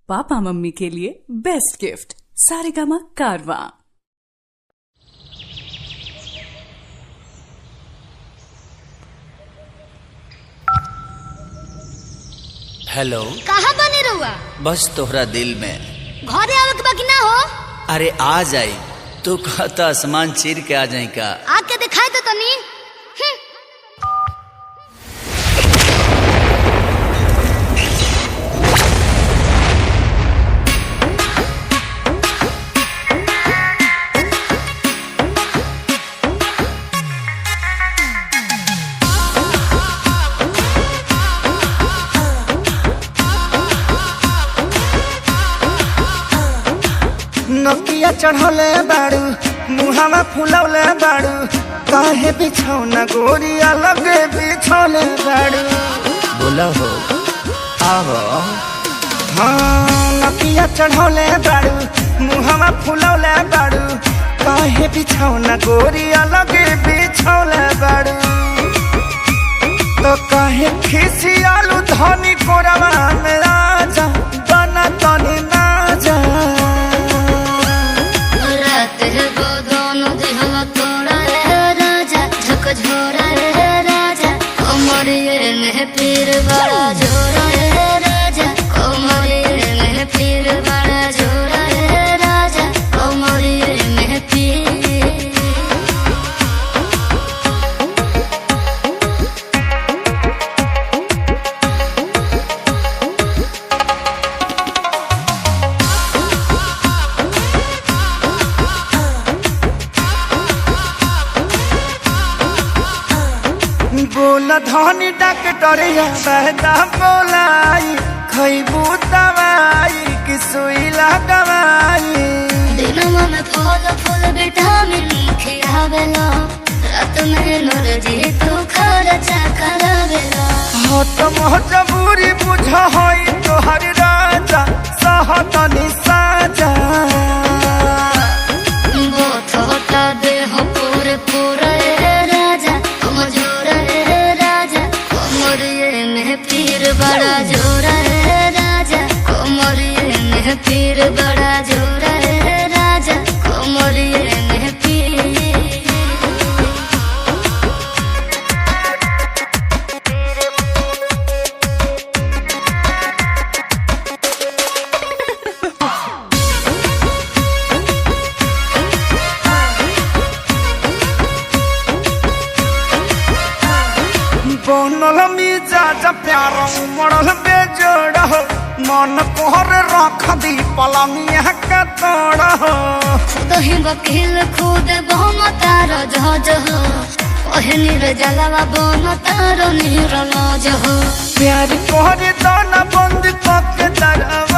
Papa mummy के लिए best gift Saregama कारवा। हेलो, कहाँ बने रहुआ? बस तोहरा दिल में। घरे आवे के बाकी ना हो? अरे आ जाई, तू कहता आसमान चीर के आ जाई का? आके दिखाई तो तनी। नकिया चढ़ौले बाड़ू, मुहावा फुलौले बाड़ू, काहे बिछौना गोरिया लगे बिछौले बाड़ू। बोला हो आवो। हाँ, नकिया चढ़ौले बाड़ू, मुहावा फुलौले बाड़ू, काहे बिछौना गोरिया लगे बिछौले बाड़ू। तो काहे खिसियालू धनी कोरवा में राजा बना तनी ना जा। झोरा रे राजा कमरिए में पीर बड़ा झोरा रे राजा कमरिए में पीर बड़ा झोरा रे राजा कमरिए में पीर। बोला धनी डॉक्टरिया बहता बोलाई, खैबू दवाई कि सुई लगवाई। दिनवा में फल फूल विटामिन खियावेला, रात में एनर्जी तू खर्चा करावेला। हो तो मजबूरी बुझ होई तोहर राजा सहतनी साजा। बोथोटा देह पूरे पूरे राजा कमजोरा रे राजा कमरिए में पीर बड़ा जोरा रे राजा कमरिए में पीर बड़ा जोरा रे राजा कमरिए में पीर। बनल मिजाज प्यार उमड़ल बेजोड़ हो, मन कोहर रख दी पलंगिया के तोड़ हो। दही वकील खुद बहम तारो जहाज हो, ओहनी रे जलवा बन तारो नीरल हो। प्यार कोहर दाना बंद पक दरवा